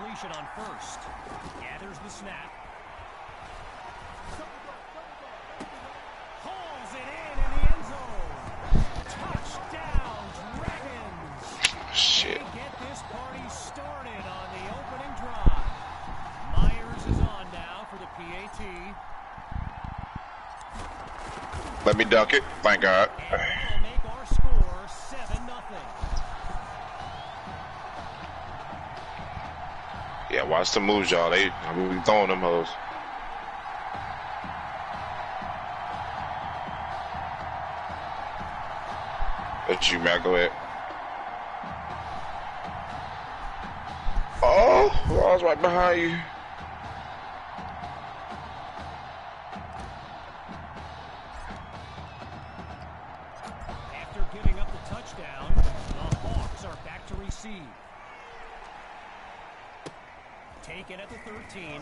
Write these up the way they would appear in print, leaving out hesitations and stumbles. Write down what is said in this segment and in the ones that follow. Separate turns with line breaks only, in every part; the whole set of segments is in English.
completion on first. Gathers the snap. Hauls it in the end zone. Touchdown, Dragons.
Shit.
They get this party started on the opening drive. Myers is on now for the PAT.
Let me dunk it. Thank God.
And that'll make our score 7-0.
Yeah, watch the moves, y'all. We throwing them hoes. That's you, Matt. Go ahead. Oh, I was right behind you.
After giving up the touchdown, the Hawks are back to receive. Taken at the 13.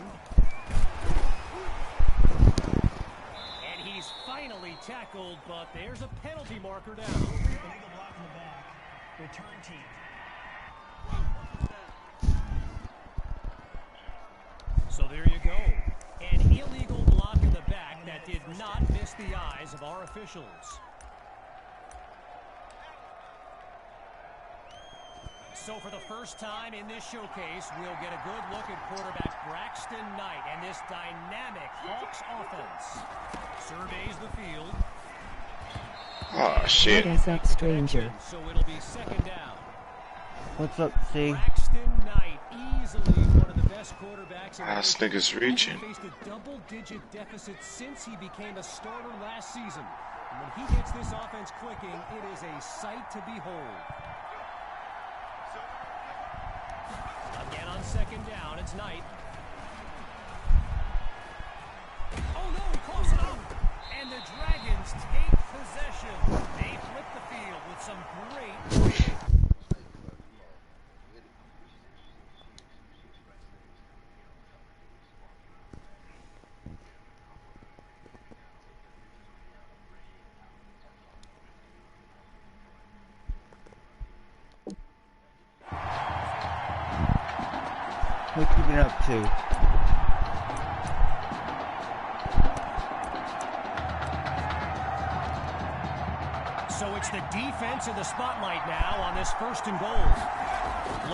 And he's finally tackled, but there's a penalty marker down. Illegal block in the back. Return team. So there you go. An illegal block in the back that did not miss the eyes of our officials. So for the first time in this showcase, we'll get a good look at quarterback Braxton Knight and this dynamic Hawks offense. Surveys the field.
Oh, shit.
What is up, stranger?
So it'll be second down.
What's up, C?
Braxton Knight, easily one of the best quarterbacks in the
This nigga's reaching.
He faced a double-digit deficit since he became a starter last season. And when he gets this offense clicking, it is a sight to behold. Again on second down, it's Knight. Oh no, he calls it up! And the Dragons take possession. They flip the field with some great play.
What you been up to?
So it's the defense in the spotlight now on this first and goal.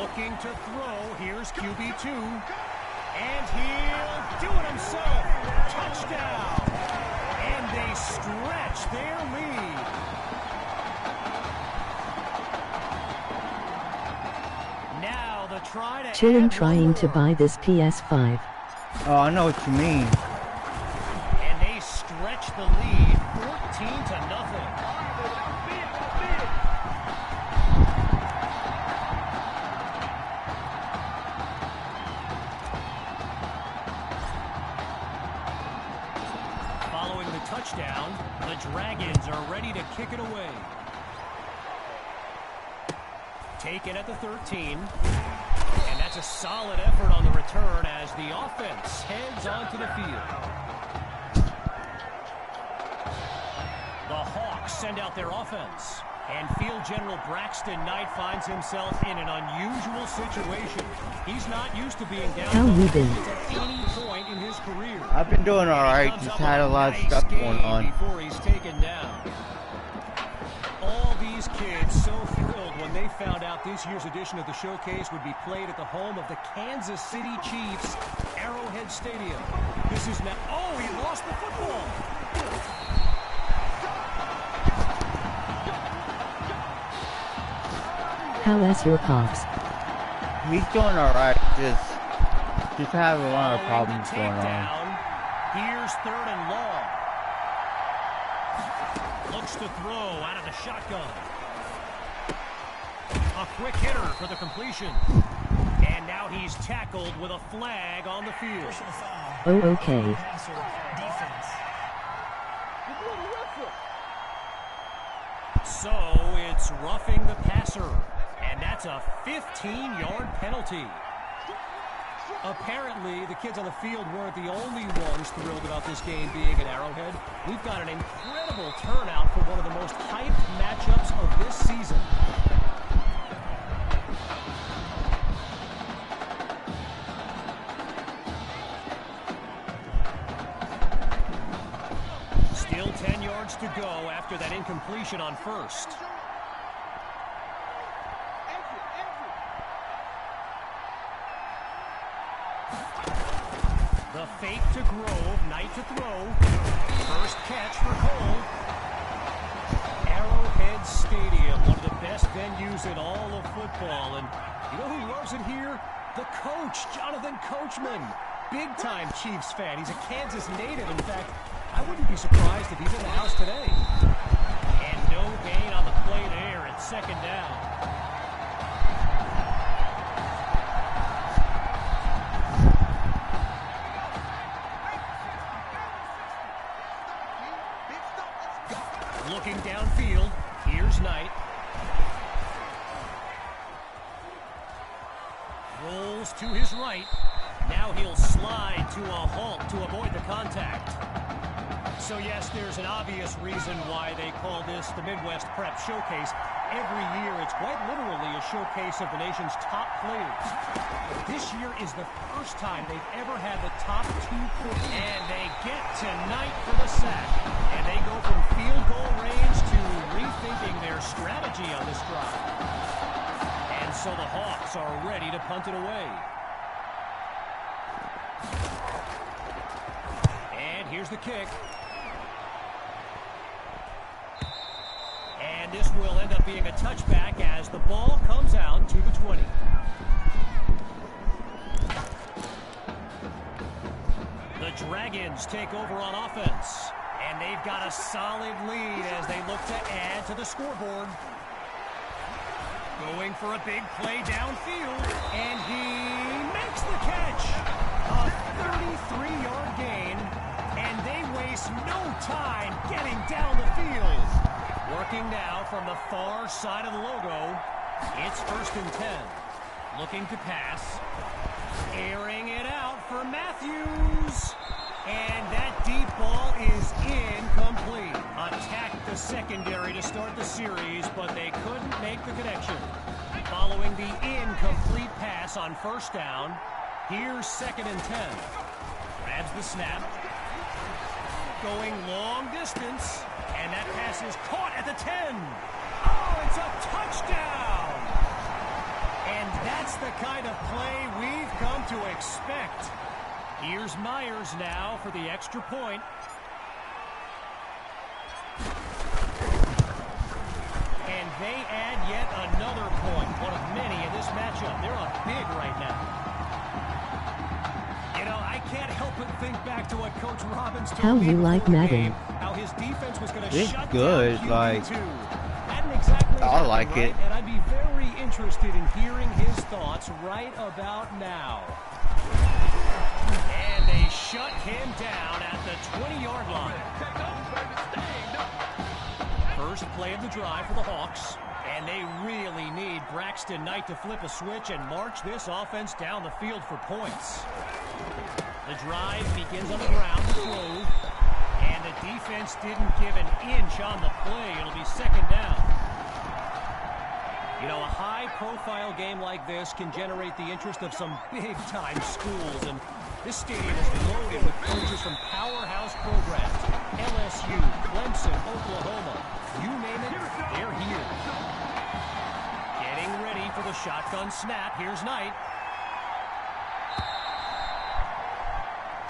Looking to throw. Here's QB2. And he'll do it himself. Touchdown. And they stretch their lead. Now the try to
Chillin' trying to buy this PS5.
Oh, I know what you mean.
And they stretch the lead 14-0. Following the touchdown, the Dragons are ready to kick it away. Taken at the 13. And that's a solid effort on the return as the offense heads onto the field. The Hawks send out their offense. And field general Braxton Knight finds himself in an unusual situation. He's not used to being down
How you been?
at any point in his career.
I've been doing alright, just had a lot of stuff going on.
Before he's taken down. All these kids so thrilled when they found out this year's edition of the showcase would be played at the home of the Kansas City Chiefs, Arrowhead Stadium. This is now. Oh, he lost the football.
How's your pops?
He's doing alright, just having a lot of problems going on.
Here's third and long. Looks to throw out of the shotgun. A quick hitter for the completion. And now he's tackled with a flag on the field.
Oh, okay.
So it's roughing the passer. And that's a 15-yard penalty. Apparently, the kids on the field weren't the only ones thrilled about this game being at Arrowhead. We've got an incredible turnout for one of the most hyped matchups of this season. yards to go after that incompletion on first. The fake to Grove, Knight to throw. First catch for Cole. Arrowhead Stadium, one of the best venues in all of football. And you know who loves it here? The coach, Jonathan Coachman. Big-time Chiefs fan. He's a Kansas native. In fact, I wouldn't be surprised if he's in the house today. And no gain on the play there at second down. Looking downfield, here's Knight. Rolls to his right. Now he'll slide to a halt to avoid the contact. So yes, there's an obvious reason why they call this the Midwest Prep Showcase. Every year, it's quite literally a showcase of the nation's top players. But this year is the first time they've ever had the top 2 players. And they get to Knight for the sack. And they go from field goal range to rethinking their strategy on this drive. And so the Hawks are ready to punt it away. And here's the kick. And this will end up being a touchback as the ball comes out to the 20. The Dragons take over on offense. And they've got a solid lead as they look to add to the scoreboard. Going for a big play downfield. And he makes the catch. A 33-yard gain. And they waste no time getting down the field. Working now from the far side of the logo. It's 1st and 10. Looking to pass. Airing it out for Matthews. And that deep ball is incomplete. Attacked the secondary to start the series, but they couldn't make the connection. Following the incomplete pass on 1st down, here's 2nd and 10. Grabs the snap. Going long distance. And that pass is caught at the 10. Oh, it's a touchdown! And that's the kind of play we've come to expect. Here's Myers now for the extra point. And they add yet another point, one of many in this matchup. They're up big right now. You know, I can't help but think back to what Coach Robbins told
How
me
you
before
like
the
Madden?
game, how his defense was going to
It's
shut
good,
down
like,
QB2. Hadn't exactly
I
happened,
like
right?
it.
And I'd be very interested in hearing his thoughts right about now. And they shut him down at the 20-yard line. First play of the drive for the Hawks. And they really need Braxton Knight to flip a switch and march this offense down the field for points. The drive begins on the ground to Grove. And the defense didn't give an inch on the play. It'll be 2nd down. You know, a high-profile game like this can generate the interest of some big-time schools. And this stadium is loaded with coaches from powerhouse programs. LSU, Clemson, Oklahoma. You name it, they're here. Getting ready for the shotgun snap. Here's Knight.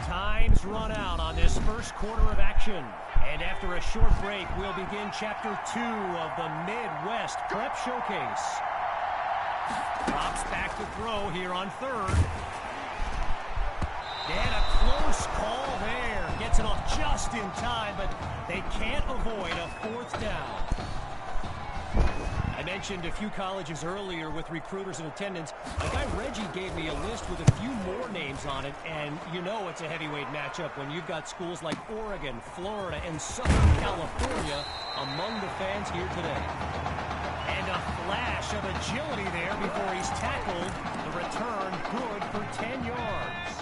Time's run out on this first quarter of action. And after a short break, we'll begin Chapter 2 of the Midwest Prep Showcase. Drops back to throw here on 3rd. And a close call there. Gets it off just in time, but they can't avoid a 4th down. I mentioned a few colleges earlier with recruiters in attendance. My guy Reggie gave me a list with a few more names on it, and you know it's a heavyweight matchup when you've got schools like Oregon, Florida, and Southern California among the fans here today. And a flash of agility there before he's tackled. The return good for 10 yards.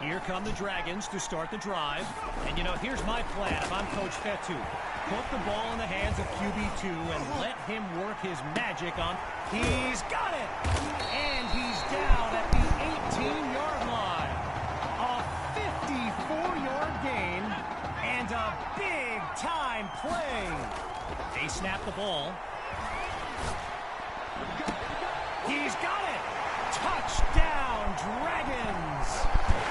Here come the Dragons to start the drive. And, you know, here's my plan if I'm Coach Fetu. Put the ball in the hands of QB2 and let him work his magic on. He's got it! And he's down at the 18-yard line. A 54-yard gain and a big-time play the ball. He's got it! Touchdown, Dragons!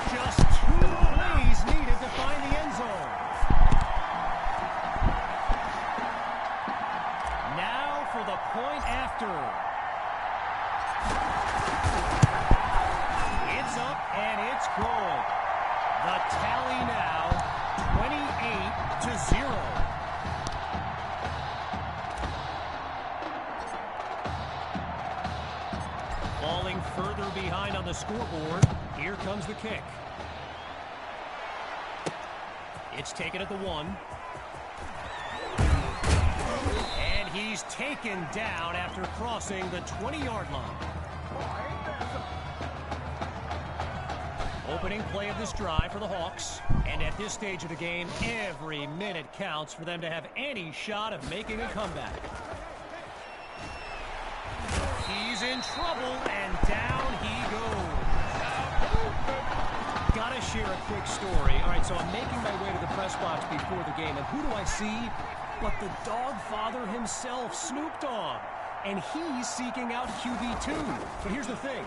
Just 2 plays needed to find the end zone. Now for the point after. It's up and it's good. The tally now, 28-0. Falling further behind on the scoreboard. Here comes the kick. It's taken at the 1. And he's taken down after crossing the 20-yard line. Opening play of this drive for the Hawks. And at this stage of the game, every minute counts for them to have any shot of making a comeback. He's in trouble, and down he goes. Gotta share a quick story. All right, so I'm making my way to the press box before the game, and who do I see but the dog father himself, Snoop Dogg. And he's seeking out QB2. But here's the thing.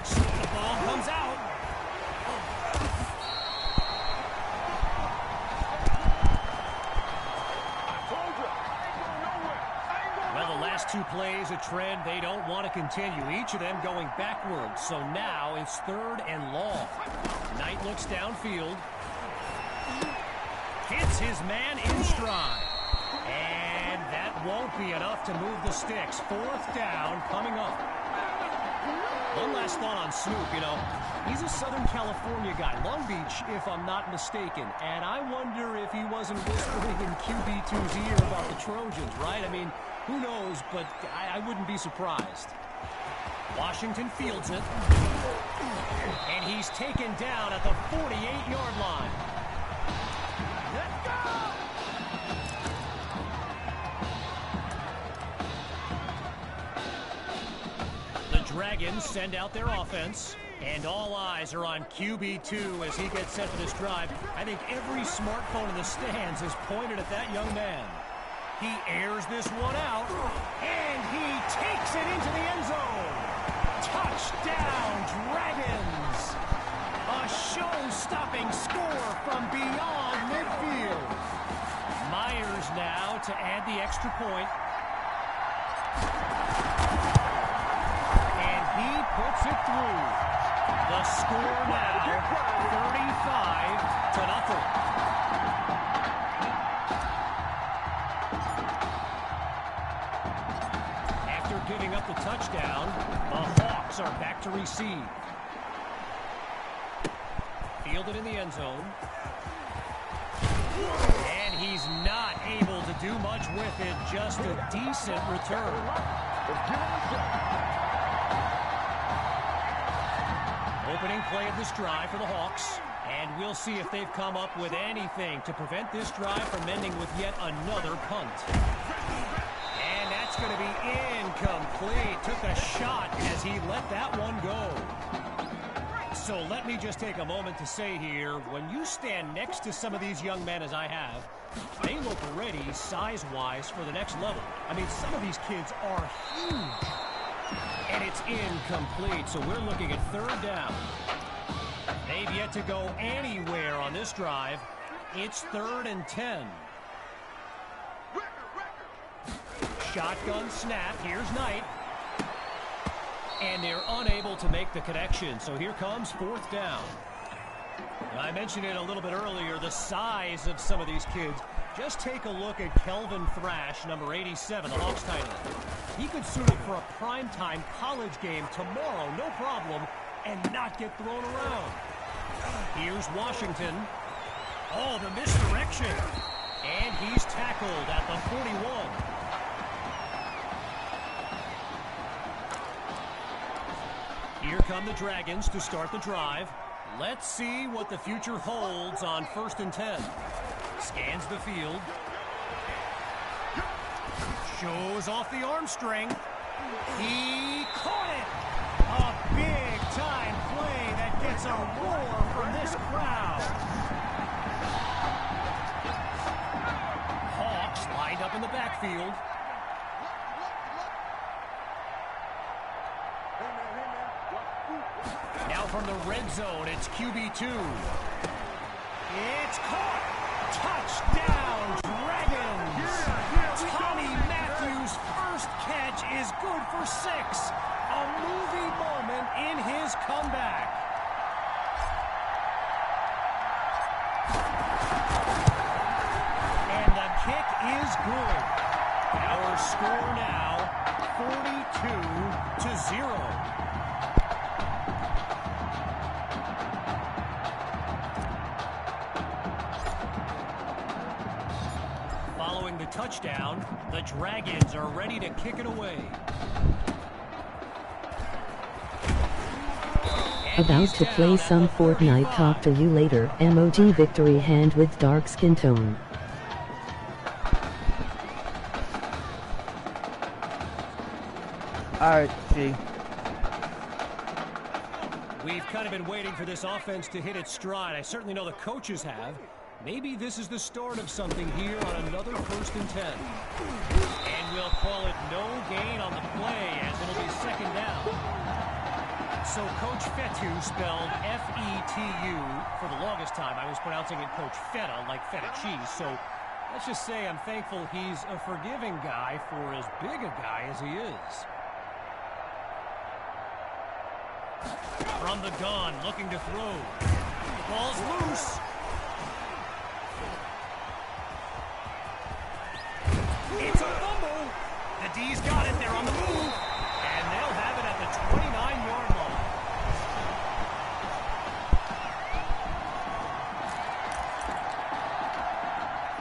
The ball comes out. Well, the last 2 plays, a trend they don't want to continue. Each of them going backwards. So now it's 3rd and long. Knight looks downfield. Hits his man in stride. And that won't be enough to move the sticks. 4th down coming up. One last thought on Snoop. You know, he's a Southern California guy. Long Beach, if I'm not mistaken. And I wonder if he wasn't whispering in QB2's ear about the Trojans, right? I mean, who knows, but I wouldn't be surprised. Washington fields it. And he's taken down at the 48-yard line. Let's go! The Dragons send out their offense. And all eyes are on QB2 as he gets set for this drive. I think every smartphone in the stands is pointed at that young man. He airs this one out, and he takes it into the end zone. Touchdown, Dragons! A show-stopping score from beyond midfield. Myers now to add the extra point. And he puts it through. The score now, 35-0. Giving up the touchdown, the Hawks are back to receive. Fielded in the end zone. And he's not able to do much with it, just a decent return. Opening play of this drive for the Hawks. And we'll see if they've come up with anything to prevent this drive from ending with yet another punt. And that's going to be incomplete. Took a shot as he let that one go. So let me just take a moment to say here, when you stand next to some of these young men as I have, they look ready size-wise for the next level. I mean, some of these kids are huge. And it's incomplete, so we're looking at 3rd down. They've yet to go anywhere on this drive. It's 3rd and 10. Shotgun snap. Here's Knight. And they're unable to make the connection. So here comes 4th down. I mentioned it a little bit earlier, the size of some of these kids. Just take a look at Kelvin Thrash, number 87, the Hawks tight end. He could suit up for a primetime college game tomorrow, no problem, and not get thrown around. Here's Washington. Oh, the misdirection. And he's tackled at the 41. Here come the Dragons to start the drive. Let's see what the future holds on 1st and 10. Scans the field. Shows off the arm strength. He caught it! A big-time play that gets a roar from this crowd. Hawks lined up in the backfield. from the red zone. It's QB2. It's caught. Touchdown, Dragons. Tommy Matthews' first catch is good for 6. A movie moment in his comeback. And the kick is good. Our score now, 42-0. Following the touchdown, the Dragons are ready to kick it away.
About to play some Fortnite. Talk to you later. Emoji victory hand with dark skin tone.
Alright, see.
We've kind of been waiting for this offense to hit its stride. I certainly know the coaches have. Maybe this is the start of something here on another 1st and 10. And we'll call it no gain on the play as it'll be 2nd down. So Coach Fetu, spelled F-E-T-U, for the longest time I was pronouncing it Coach Feta, like feta cheese. So let's just say I'm thankful he's a forgiving guy for as big a guy as he is. From the gun, looking to throw. The ball's loose. It's a fumble. The D's got it. They're on the move. And they'll have it at the 29-yard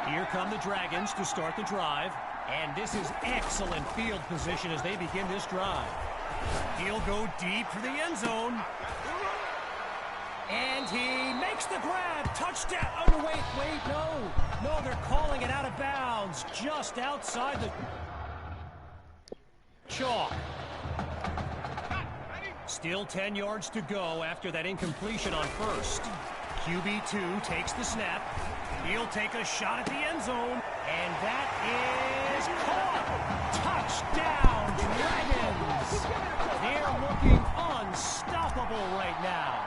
line. Here come the Dragons to start the drive. And this is excellent field position as they begin this drive. He'll go deep for the end zone. And he makes the grab. Touchdown. Oh, wait, no. No, they're calling it out of bounds. Just outside the chalk. Still 10 yards to go after that incompletion on 1st. QB2 takes the snap. He'll take a shot at the end zone. And that is caught. Touchdown, Dragons. They're looking unstoppable right now.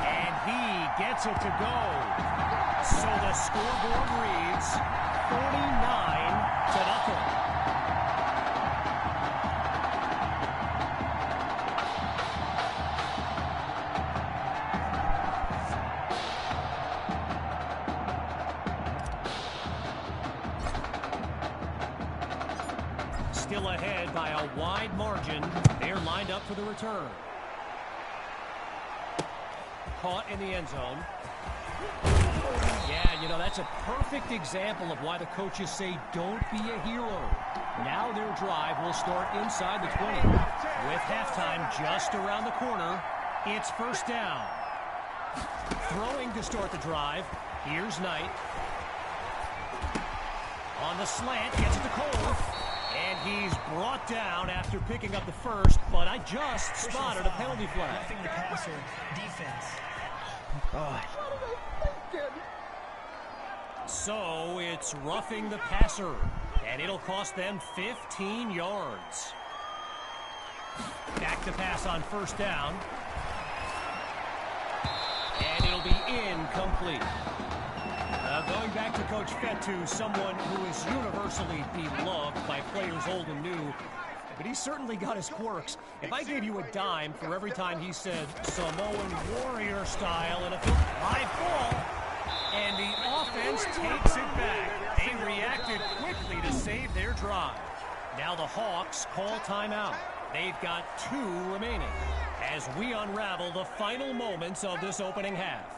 And he gets it to go. So the scoreboard reads 49-0. Still ahead by a wide margin. They're lined up for the return. Caught in the end zone. Yeah, you know, that's a perfect example of why the coaches say don't be a hero. Now their drive will start inside the 20. With halftime just around the corner, it's 1st down. Throwing to start the drive. Here's Knight. On the slant, gets it to Cole. And he's brought down after picking up the 1st, but I just spotted a penalty flag.
Roughing the passer, defense.
God.
So it's roughing the passer, and it'll cost them 15 yards. Back to pass on 1st down. And it'll be incomplete. Going back to Coach Fetu, someone who is universally beloved by players old and new, but he's certainly got his quirks. If I gave you a dime for every time he said Samoan warrior style in a live ball, and the offense takes it back. They reacted quickly to save their drive. Now the Hawks call timeout. They've got 2 remaining as we unravel the final moments of this opening half.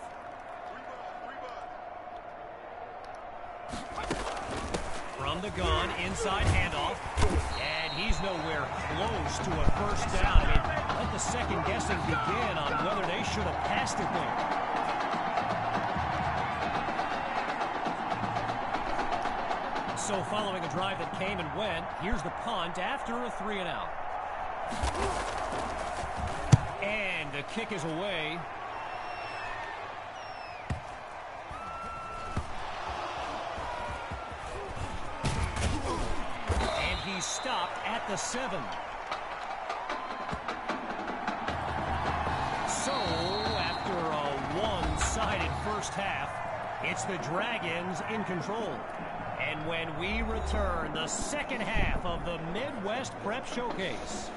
From the gun, inside handoff, and he's nowhere close to a 1st down. I mean, let the second guessing begin on whether they should have passed it there. So following a drive that came and went, here's the punt after a 3-and-out. And the kick is away. Stopped at the 7. first half. It's the Dragons in control. And when we return, the second half of the Midwest Prep Showcase.